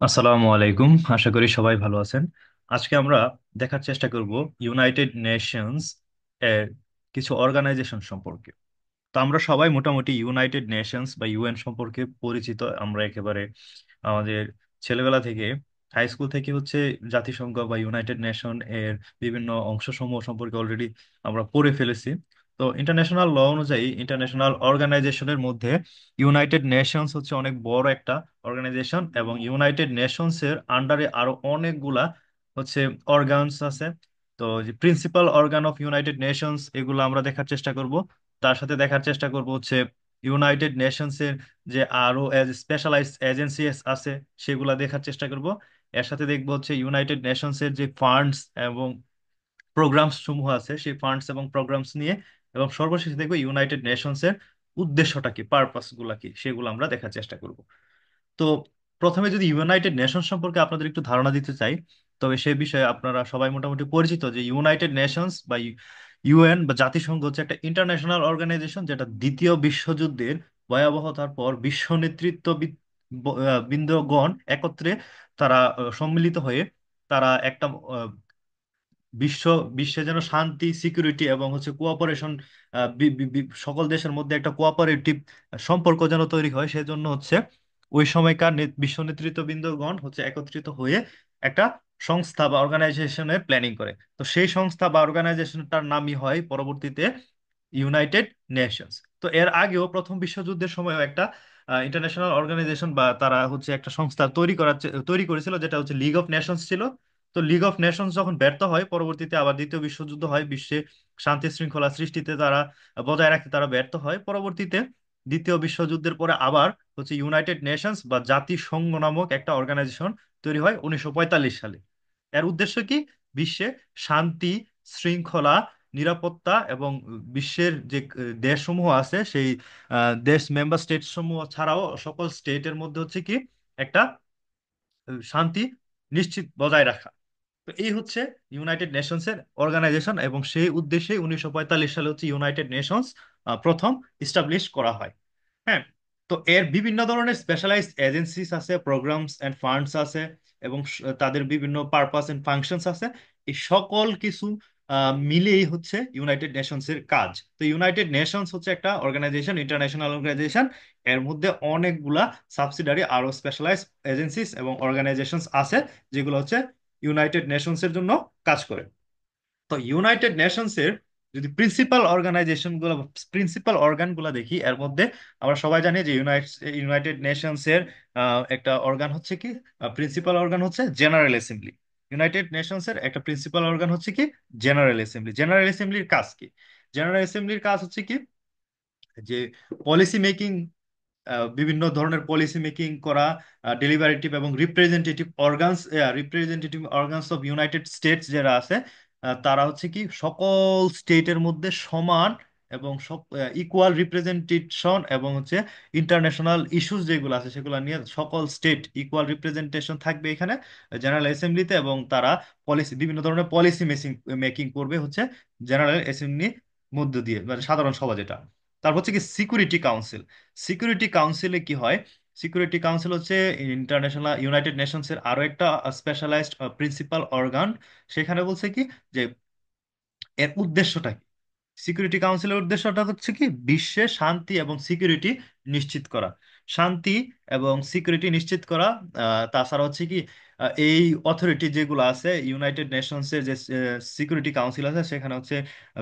আসসালামু আলাইকুম। আশা করি সবাই ভালো আছেন। আজকে আমরা দেখার চেষ্টা করব ইউনাইটেড নেশনস এর কিছু অর্গানাইজেশন সম্পর্কে। তো আমরা সবাই মোটামুটি ইউনাইটেড নেশনস বা ইউএন সম্পর্কে পরিচিত। আমরা একেবারে আমাদের ছেলেবেলা থেকে, হাই স্কুল থেকে হচ্ছে জাতিসংঘ বা ইউনাইটেড নেশন এর বিভিন্ন অংশসমূহ সম্পর্কে অলরেডি আমরা পড়ে ফেলেছি। তো ইন্টারন্যাশনাল ল অনুযায়ী ইন্টারন্যাশনাল অর্গানাইজেশনের মধ্যে ইউনাইটেড নেশনস হচ্ছে অনেক বড় একটা অর্গানাইজেশন, এবং ইউনাইটেড নেশনস এর আন্ডারে আরো অনেকগুলা হচ্ছে অর্গানস আছে। তো যে principal organ of United Nations, এগুলো আমরা দেখার চেষ্টা করব। তার সাথে দেখার চেষ্টা করব হচ্ছে ইউনাইটেড নেশনস এর যে আরো স্পেশালাইজড এজেন্সি আছে, সেগুলা দেখার চেষ্টা করব। এর সাথে দেখবো হচ্ছে ইউনাইটেড নেশনস এর যে ফান্ডস এবং প্রোগ্রামস সমূহ আছে, সেই ফান্ডস এবং প্রোগ্রামস নিয়ে, এবং সর্বশেষে দেখবো ইউনাইটেড নেশনস এর উদ্দেশ্যটা কি, পারপাস গুলা কি, সেগুলো আমরা দেখার চেষ্টা করব। তো প্রথমে যদি ইউনাইটেড নেশন সম্পর্কে আপনাদের একটু ধারণা দিতে চাই, তবে সে বিষয়ে আপনারা সবাই মোটামুটি পরিচিত যে ইউনাইটেড নেশনস বা ইউএন বা জাতিসংঘ হচ্ছে একটা ইন্টারন্যাশনাল অর্গানাইজেশন, যেটা দ্বিতীয় বিশ্বযুদ্ধের ভয়াবহতার পর বিশ্ব বৃন্দগণ একত্রে তারা সম্মিলিত হয়ে তারা একটা বিশ্ব বিশ্বে যেন শান্তি, সিকিউরিটি এবং হচ্ছে কোঅপারেশন, সকল দেশের মধ্যে একটা কোঅপারেটিভ সম্পর্ক যেন তৈরি হয়, সেজন্য হচ্ছে ওই সময়কার বিশ্ব নেতৃত্ববৃন্দগণ হচ্ছে একত্রিত হয়ে একটা সংস্থা বা অর্গানাইজেশনের প্ল্যানিং করে। তো সেই সংস্থা বা অর্গানাইজেশনটার নামই হয় পরবর্তীতে ইউনাইটেড নেশনস। তো এর আগেও প্রথম বিশ্বযুদ্ধের সময়ও একটা ইন্টারন্যাশনাল অর্গানাইজেশন বা তারা হচ্ছে একটা সংস্থা তৈরি করেছিল, যেটা হচ্ছে লিগ অফ নেশনস ছিল। তো লিগ অফ নেশনস যখন ব্যর্থ হয়, পরবর্তীতে আবার দ্বিতীয় বিশ্বযুদ্ধ হয়, বিশ্বে শান্তি শৃঙ্খলা সৃষ্টিতে তারা বজায় রাখতে তারা ব্যর্থ হয়। পরবর্তীতে দ্বিতীয় বিশ্বযুদ্ধের পরে আবার হচ্ছে ইউনাইটেড নেশনস বা জাতিসংঘ নামক একটা অর্গানাইজেশন তৈরি হয় 1945 সালে। এর উদ্দেশ্য কি? বিশ্বে শান্তি, শৃঙ্খলা, নিরাপত্তা এবং বিশ্বের যে দেশসমূহ আছে, সেই দেশ মেম্বার স্টেট সমূহ ছাড়াও সকল স্টেটের মধ্যে হচ্ছে কি একটা শান্তি নিশ্চিত বজায় রাখা। তো এই হচ্ছে ইউনাইটেড নেশনস এর অর্গানাইজেশন, এবং সেই উদ্দেশ্যে 1945 সালে হচ্ছে ইউনাইটেড নেশনস প্রথম ইস্টাবলিশ করা হয়। হ্যাঁ। তো এর বিভিন্ন ধরনের স্পেশালাইজড এজেন্সিস আছে, প্রোগ্রামস এন্ড ফান্ডস আছে, এবং তাদের বিভিন্ন পারপাস এন্ড ফাংশনস আছে। এই সকল কিছু মিলিয়েই হচ্ছে ইউনাইটেড নেশনস এর কাজ। তো ইউনাইটেড নেশনস হচ্ছে একটা অর্গানাইজেশন, ইন্টারন্যাশনাল অর্গানাইজেশন। এর মধ্যে অনেকগুলা সাবসিডারি আরো স্পেশালাইজড এজেন্সিস এবং অর্গানাইজেশনস আছে, যেগুলো হচ্ছে ইউনাইটেড নেশনস এর জন্য কাজ করে। তো ইউনাইটেড নেশনস এর যদি প্রিন্সিপাল অর্গান গুলা দেখি, এর মধ্যে আমরা সবাই জানি যে ইউনাইটেড নেশনস এর একটা অর্গান হচ্ছে কি, প্রিন্সিপাল অর্গান হচ্ছে জেনারেল অ্যাসেম্বলি। ইউনাইটেড নেশনস এর একটা প্রিন্সিপাল অর্গান হচ্ছে কি, জেনারেল অ্যাসেম্বলি। জেনারেল অ্যাসেম্বলির কাজ কি? জেনারেল অ্যাসেম্বলির কাজ হচ্ছে কি, যে পলিসি মেকিং, বিভিন্ন ধরনের পলিসি মেকিং করা, ডেলিভারেটিভ এবং representative organs of United states যারা আছে, তারা হচ্ছে কি সকল স্টেটের মধ্যে সমান এবং সব ইকুয়াল রিপ্রেজেন্টেশন, এবং হচ্ছে ইন্টারন্যাশনাল ইস্যুস যেগুলো আছে সেগুলো নিয়ে সকল স্টেট ইকুয়াল রিপ্রেজেন্টেশন থাকবে এখানে জেনারেল অ্যাসেম্বলিতে, এবং তারা বিভিন্ন ধরনের পলিসি মেকিং করবে হচ্ছে জেনারেল অ্যাসেম্বলির মধ্য দিয়ে, মানে সাধারণ সভা যেটা। তারপর হচ্ছে কি সিকিউরিটি কাউন্সিল। সিকিউরিটি কাউন্সিলে কি হয়? সিকিউরিটি কাউন্সিল হচ্ছে ইন্টারন্যাশনাল ইউনাইটেড নেশনস এর আরো একটা স্পেশালাইজড প্রিন্সিপাল অর্গান। সেখানে বলছে কি যে এর উদ্দেশ্যটা কি। সিকিউরিটি কাউন্সিলের উদ্দেশ্যটা হচ্ছে কি, বিশ্বে শান্তি এবং সিকিউরিটি নিশ্চিত করা। শান্তি এবং সিকিউরিটি নিশ্চিত করা। তাছাড়া হচ্ছে কি, এই অথরিটি যেগুলো আছে ইউনাইটেড নেশনস এর যে সিকিউরিটি কাউন্সিল আছে, সেখানে হচ্ছে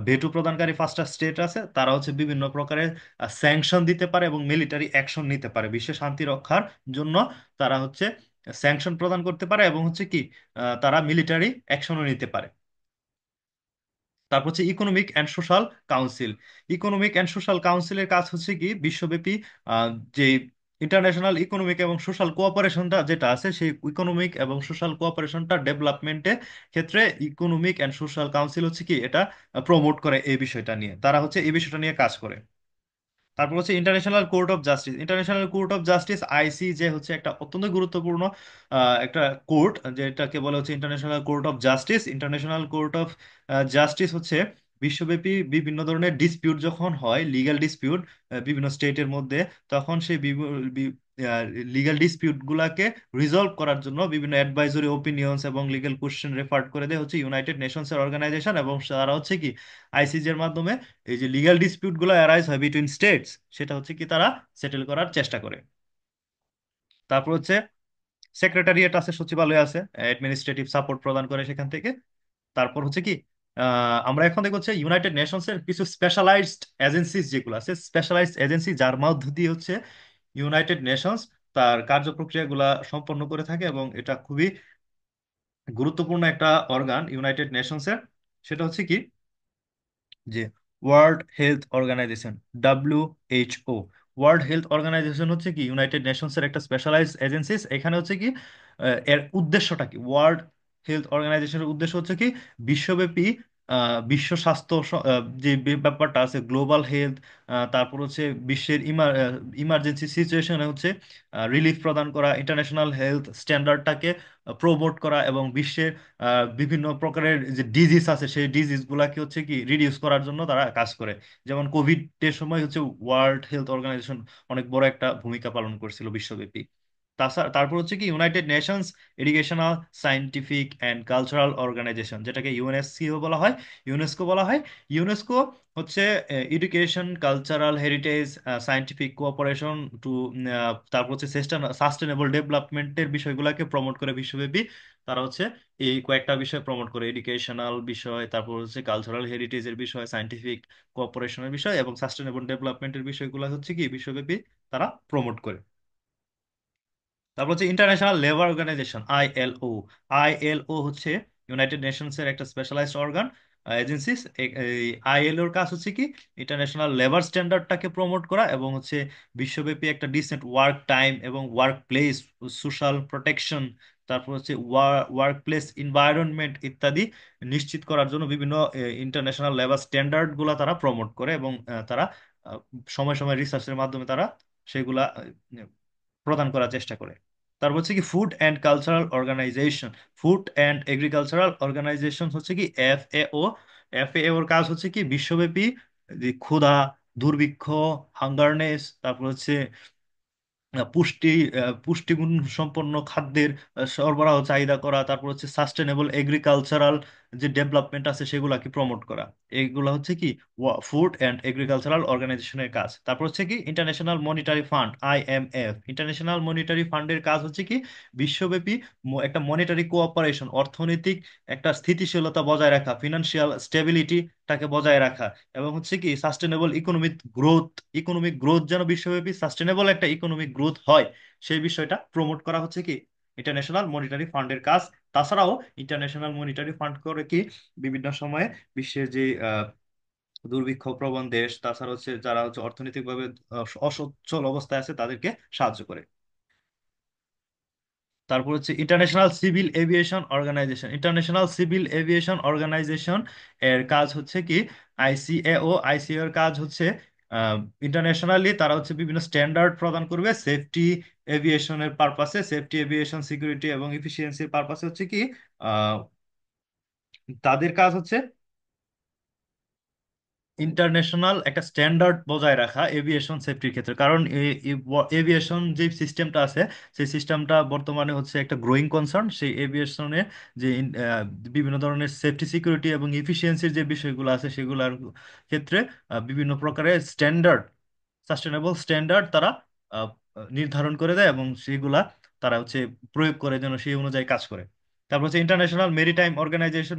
ভেটো প্রদানকারী 5টা স্টেট আছে, তারা হচ্ছে বিভিন্ন প্রকারের স্যাংশন দিতে পারে এবং মিলিটারি অ্যাকশন নিতে পারে বিশ্বে শান্তি রক্ষার জন্য। তারা হচ্ছে স্যাংশন প্রদান করতে পারে, এবং হচ্ছে কি তারা মিলিটারি অ্যাকশনও নিতে পারে। তারপর হচ্ছে economic and social council. Economic and social কাউন্সিলের কাজ হচ্ছে কি, বিশ্বব্যাপী যে ইন্টারন্যাশনাল ইকোনমিক এবং সোশ্যাল কোঅপারেশনটা যেটা আছে, সেই ইকোনমিক এবং সোশ্যাল কোঅপারেশনটা ডেভেলপমেন্টের ক্ষেত্রে ইকোনমিক অ্যান্ড সোশ্যাল কাউন্সিল হচ্ছে কি এটা প্রমোট করে। এই বিষয়টা নিয়ে তারা হচ্ছে এই বিষয়টা নিয়ে কাজ করে। তারপর হচ্ছে international court of justice. International court of justice, ICJ, হচ্ছে একটা অত্যন্ত গুরুত্বপূর্ণ একটা কোর্ট, যেটাকে বলা হচ্ছে international court of justice. International court of justice হচ্ছে বিশ্বব্যাপী বিভিন্ন ধরনের ডিসপিউট যখন হয়, লিগ্যাল ডিসপিউট বিভিন্ন স্টেটের মধ্যে, তখন সেই লিগ্যাল ডিসপিউট গুলাকে রিজলভ করার জন্য বিভিন্ন অ্যাডভাইজরি ওপিনিয়ন্স এবং লিগ্যাল কোশ্চেন রেফার করে দেয় হচ্ছে ইউনাইটেড নেশনস এর অর্গানাইজেশন, এবং তারা হচ্ছে কি আইসিজে এর মাধ্যমে এই যে লিগ্যাল ডিসপিউট গুলো অ্যারাইজ হয় বিটুইন স্টেটস, সেটা হচ্ছে কি তারা সেটেল করার চেষ্টা করে। তারপর হচ্ছে সেক্রেটারিয়েট আছে, সচিবালয় আছে, অ্যাডমিনিস্ট্রেটিভ সাপোর্ট প্রদান করে সেখান থেকে। তারপর হচ্ছে কি আমরা এখন দেখবো হচ্ছে ইউনাইটেড নেশনস এর কিছু স্পেশালাইজড এজেন্সিস যেগুলো আছে, স্পেশালাইজড এজেন্সি যার মধ্য দিয়ে হচ্ছে ইউনাইটেড নেশনস তার কার্যপ্রক্রিয়াগুলা সম্পন্ন করে থাকে, এবং এটা খুবই গুরুত্বপূর্ণ একটা অর্গান ইউনাইটেড নেশনস এর। সেটা হচ্ছে কি যে World Health Organization, WHO। World Health Organization হচ্ছে কি ইউনাইটেড নেশনস এর একটা স্পেশালাইজড এজেন্সিস। এখানে হচ্ছে কি এর উদ্দেশ্যটা কি, ওয়ার্ল্ড হেলথ অর্গানাইজেশনের উদ্দেশ্য হচ্ছে কি বিশ্বব্যাপী বিশ্ব স্বাস্থ্য যে ব্যাপারটা আছে গ্লোবাল হেলথ, তারপর হচ্ছে বিশ্বের ইমার্জেন্সি সিচুয়েশনে হচ্ছে রিলিফ প্রদান করা, ইন্টারন্যাশনাল হেলথ স্ট্যান্ডার্ডটাকে প্রমোট করা, এবং বিশ্বের বিভিন্ন প্রকারের যে ডিজিজ আছে সেই ডিজিজ গুলাকে হচ্ছে কি রিডিউস করার জন্য তারা কাজ করে। যেমন কোভিড এর সময় হচ্ছে ওয়ার্ল্ড হেলথ অর্গানাইজেশন অনেক বড় একটা ভূমিকা পালন করছিল বিশ্বব্যাপী। তাছাড়া তারপর হচ্ছে কি United Nations Educational, Scientific and Cultural Organization, যেটাকে ইউনেস্কো বলা হয়। ইউনেস্কো বলা হয়। ইউনেস্কো হচ্ছে education, cultural heritage, scientific cooperation to, তারপর হচ্ছে সাস্টেনেবল ডেভেলপমেন্টের বিষয়গুলোকে প্রমোট করে বিশ্বব্যাপী। তারা হচ্ছে এই কয়েকটা বিষয় প্রমোট করে, এডুকেশনাল বিষয়, তারপর হচ্ছে কালচারাল হেরিটেজের বিষয়, সায়েন্টিফিক কোঅপারেশনের বিষয় এবং সাস্টেনেবল ডেভেলপমেন্টের বিষয়গুলো হচ্ছে কি বিশ্বব্যাপী তারা প্রমোট করে। তারপর হচ্ছে International Labour Organization, ILO। ILO হচ্ছে ইউনাইটেড নেশনস এর একটা স্পেশালাইজড অর্গান এজেন্সিস। এই আইএলওর কাজ হচ্ছে কি ইন্টারন্যাশনাল লেবার স্ট্যান্ডার্ডটাকে প্রমোট করা, এবং হচ্ছে বিশ্বব্যাপী একটা ডিসেন্ট ওয়ার্ক টাইম এবং ওয়ার্ক প্লেস, সোশ্যাল প্রোটেকশন, তারপর হচ্ছে ওয়ার্ক প্লেস এনভায়রনমেন্ট ইত্যাদি নিশ্চিত করার জন্য বিভিন্ন ইন্টারন্যাশনাল লেবার স্ট্যান্ডার্ড গুলা তারা প্রমোট করে, এবং তারা আহ, সময় সময় রিসার্চের মাধ্যমে তারা সেগুলা প্রদান করার চেষ্টা করে। তারপর হচ্ছে কি Food and Cultural Organization, Food and Agricultural Organization হচ্ছে কি FAO। FAO এর কাজ হচ্ছে কি বিশ্বব্যাপী যে ক্ষুধা, দুর্ভিক্ষ, হাঙ্গারনেস, তারপর হচ্ছে পুষ্টিগুণ সম্পন্ন খাদ্যের সরবরাহ চাহিদা করা, তারপর হচ্ছে সাস্টেনেবল এগ্রিকালচারাল যে ডেভেলপমেন্ট আছে সেগুলাকে প্রমোট করা। এইগুলা হচ্ছে কি ফুড অ্যান্ড এগ্রিকালচারাল অর্গানাইজেশনের কাজ। তারপর হচ্ছে কি international monetary fund, IMF। International monetary ফান্ডের কাজ হচ্ছে কি বিশ্বব্যাপী একটা মনিটারি কোঅপারেশন, অর্থনৈতিক একটা স্থিতিশীলতা বজায় রাখা, ফিনান্সিয়াল স্টেবিলিটিটাকে বজায় রাখা, এবং হচ্ছে কি সাস্টেনেবল ইকোনমিক গ্রোথ যেন বিশ্বব্যাপী সাস্টেনেবল একটা ইকোনমিক গ্রোথ হয়, সেই বিষয়টা প্রমোট করা হচ্ছে কি ইন্টারন্যাশনাল মনিটারি ফান্ডের কাজ। তাছাড়াও ইন্টারন্যাশনাল মনিটারি ফান্ড করে কি বিভিন্ন সময়ে বিশ্বের যে দুর্ভিক্ষ প্রবণ দেশ, তাছাড়া হচ্ছে যারা হচ্ছে অর্থনৈতিকভাবে অসচ্ছল অবস্থায় আছে তাদেরকে সাহায্য করে। তারপর হচ্ছে International Civil Aviation Organization, International Civil Aviation Organization এর কাজ হচ্ছে কি ICAO এর কাজ হচ্ছে ইন্টারন্যাশনালি তারা হচ্ছে বিভিন্ন স্ট্যান্ডার্ড প্রদান করবে সেফটি এভিয়েশনের পারপাসে, সেফটি এভিয়েশন সিকিউরিটি এবং এফিসিয়েন্সির পারপাসে হচ্ছে কি আহ, তাদের কাজ হচ্ছে ইন্টারন্যাশনাল একটা স্ট্যান্ডার্ড বজায় রাখা এভিয়েশন সেফটির ক্ষেত্রে। কারণ এভিয়েশন যে সিস্টেমটা আছে সেই সিস্টেমটা বর্তমানে হচ্ছে একটা গ্রোয়িং কনসার্ন। সেই এভিয়েশনে যে বিভিন্ন ধরনের সেফটি সিকিউরিটি এবং এফিসিয়েন্সির যে বিষয়গুলো আছে সেগুলোর ক্ষেত্রে বিভিন্ন প্রকারের স্ট্যান্ডার্ড, সাস্টেনেবল স্ট্যান্ডার্ড তারা আহ, নির্ধারণ করে দেয়, এবং সেগুলা তারা হচ্ছে প্রয়োগ করে যেন সেই অনুযায়ী কাজ করে। তারপর হচ্ছে ইন্টারন্যাশনাল মেরিটাইম অর্গানাইজেশন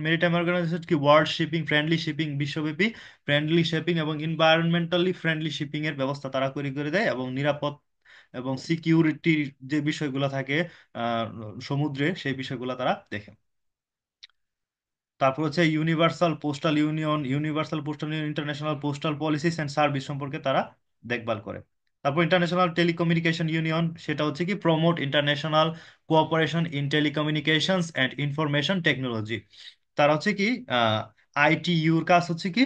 কি ওয়ার্ল্ড শিপিং ফ্রেন্ডলি শিপিং, বিশ্বব্যাপী ফ্রেন্ডলি শিপিং এবং এনভায়রনমেন্টালি ফ্রেন্ডলি শিপিং এর ব্যবস্থা তারা করে করে দেয়, এবং নিরাপদ এবং সিকিউরিটির যে বিষয়গুলো থাকে আহ, সমুদ্রে সেই বিষয়গুলো তারা দেখে। তারপর হচ্ছে universal postal union international postal policies and service সম্পর্কে তারা দেখভাল করে। তারপর ইন্টারন্যাশনাল টেলিকমিউনিকেশন ইউনিয়ন, সেটা হচ্ছে কি promote international cooperation in telecommunications and information technology. তারা হচ্ছে কি ITUর কাজ হচ্ছে কি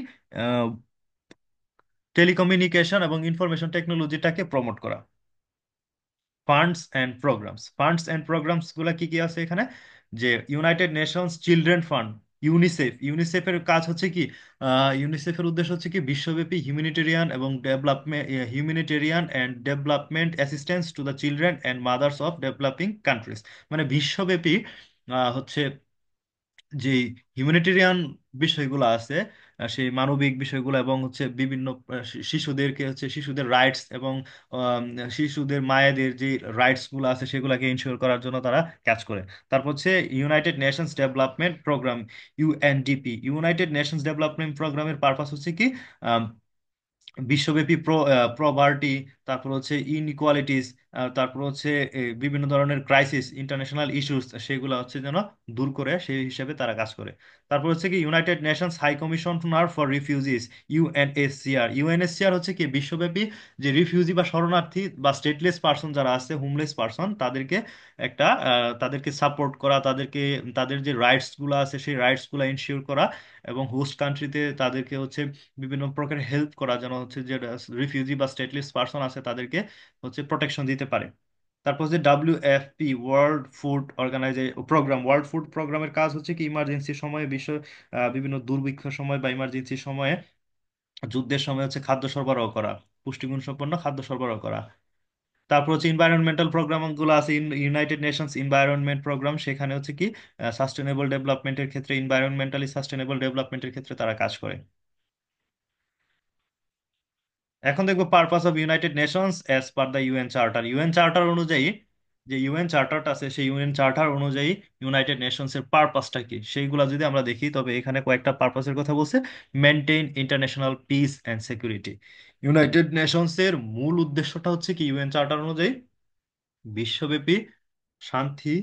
টেলিকমিউনিকেশন এবং ইনফরমেশন টেকনোলজিটাকে প্রমোট করা। ফান্ডস অ্যান্ড প্রোগ্রামস গুলা কি কি আছে এখানে, যে ইউনাইটেড নেশনস চিলড্রেন ফান্ড, ইউনিসেফের কাজ হচ্ছে কি, ইউনিসেফের উদ্দেশ্য হচ্ছে কি বিশ্বব্যাপী humanitarian and development assistance to the children and mother's of developing countries. মানে বিশ্বব্যাপী হচ্ছে যে হিউম্যানিটেরিয়ান বিষয়গুলো আছে, সেই মানবিক বিষয়গুলো এবং হচ্ছে বিভিন্ন শিশুদেরকে হচ্ছে শিশুদের রাইটস এবং আম, শিশুদের মায়েদের যে রাইটস গুলো আছে সেগুলোকে ইনশিওর করার জন্য তারা কাজ করে। তারপর হচ্ছে United Nations Development Programme, UNDP. United Nations Development প্রোগ্রামের পারপাস হচ্ছে কি বিশ্বব্যাপী প্রভার্টি, তারপর হচ্ছে ইনইকুয়ালিটিস, তারপর হচ্ছে বিভিন্ন ধরনের ক্রাইসিস, ইন্টারন্যাশনাল ইস্যুস, সেগুলো হচ্ছে যেন দূর করে সেই হিসেবে তারা কাজ করে। তারপর হচ্ছে কি United Nations High Commissioner for Refugees, UNSCR. UNSCR হচ্ছে কি বিশ্বব্যাপী যে রিফিউজি বা শরণার্থী বা স্টেটলেস পার্সন যারা আছে, হোমলেস পার্সন, তাদেরকে একটা তাদেরকে সাপোর্ট করা, তাদের যে রাইটস গুলো আছে সেই রাইটস গুলো ইনশিওর করা, এবং হোস্ট কান্ট্রিতে তাদেরকে হচ্ছে বিভিন্ন প্রকার হেল্প করা, যেন হচ্ছে যে রিফিউজি বা স্টেটলেস পার্সন আছে তাদেরকে হচ্ছে প্রোটেকশন দিতে পারে। তারপর যে WFP, ওয়ার্ল্ড ফুড প্রোগ্রামের কাজ হচ্ছে কি ইমার্জেন্সি সময়ে বিভিন্ন দুর্ভিক্ষ সময় বা ইমার্জেন্সি সময়ে, যুদ্ধের সময় হচ্ছে খাদ্য সরবরাহ করা, পুষ্টিগুণ সম্পন্ন খাদ্য সরবরাহ করা। তারপর হচ্ছে এনভায়রনমেন্টাল প্রোগ্রাম গুলো আছে, ইউনাইটেড নেশনস এনভায়রনমেন্ট প্রোগ্রাম, সেখানে হচ্ছে কি সাস্টেনেবল ডেভেলপমেন্টের ক্ষেত্রে, এনভায়রনমেন্টালি সাস্টেনেবল ডেভেলপমেন্টের ক্ষেত্রে তারা কাজ করে। এখন দেখবো purpose of United Nations as per the UN charter. UN charter অনুযায়ী, যে ইউএন চার্টারটা আছে সেই ইউএন চার্টার অনুযায়ী ইউনাইটেড নেশনস এর পারপাসটা কি সেইগুলা যদি আমরা দেখি, তবে এখানে কয়েকটা পারপাসের কথা বলছে। Maintain international piece and security. United Nations এর মূল উদ্দেশ্যটা হচ্ছে কি ইউএন চার্টার অনুযায়ী বিশ্বব্যাপী শান্তি,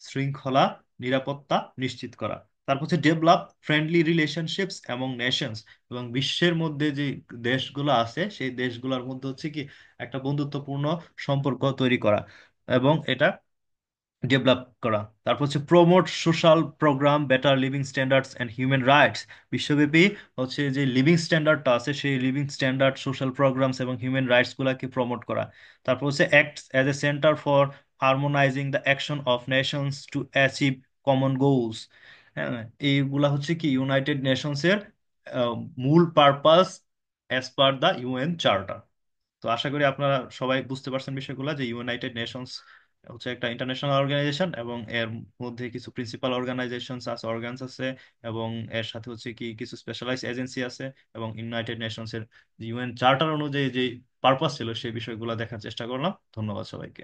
শৃঙ্খলা, নিরাপত্তা নিশ্চিত করা। তারপর হচ্ছে ডেভেলপ ফ্রেন্ডলি রিলেশনশিপস এবং নেশনস, এবং বিশ্বের মধ্যে যে দেশগুলো আছে সেই দেশগুলোর মধ্যে হচ্ছে কি একটা বন্ধুত্বপূর্ণ সম্পর্ক তৈরি করা এবং এটা ডেভেলপ করা। তারপর হচ্ছে promote social programme, better living standards and human rights. বিশ্বব্যাপী হচ্ছে যে লিভিং স্ট্যান্ডার্ডটা আছে সেই লিভিং স্ট্যান্ডার্ড, সোশ্যাল প্রোগ্রামস এবং হিউম্যান রাইটস গুলাকে প্রমোট করা। তারপর হচ্ছে act as a centre for harmonising the action of nations to achieve common goals. হ্যাঁ, এইগুলা হচ্ছে কি ইউনাইটেড নেশনস এর মূল purpose as per the UN charter. তো আশা করি আপনারা সবাই বুঝতে পারছেন বিষয়গুলো, যে ইউনাইটেড নেশনস হচ্ছে একটা ইন্টারন্যাশনাল অর্গানাইজেশন এবং এর মধ্যে কিছু প্রিন্সিপাল অর্গানাইজেশন আছে, অর্গানস আছে, এবং এর সাথে হচ্ছে কি কিছু স্পেশালাইজ এজেন্সি আছে, এবং ইউনাইটেড নেশনস এর ইউএন চার্টার অনুযায়ী যে পারপাস ছিল সেই বিষয়গুলো দেখার চেষ্টা করলাম। ধন্যবাদ সবাইকে।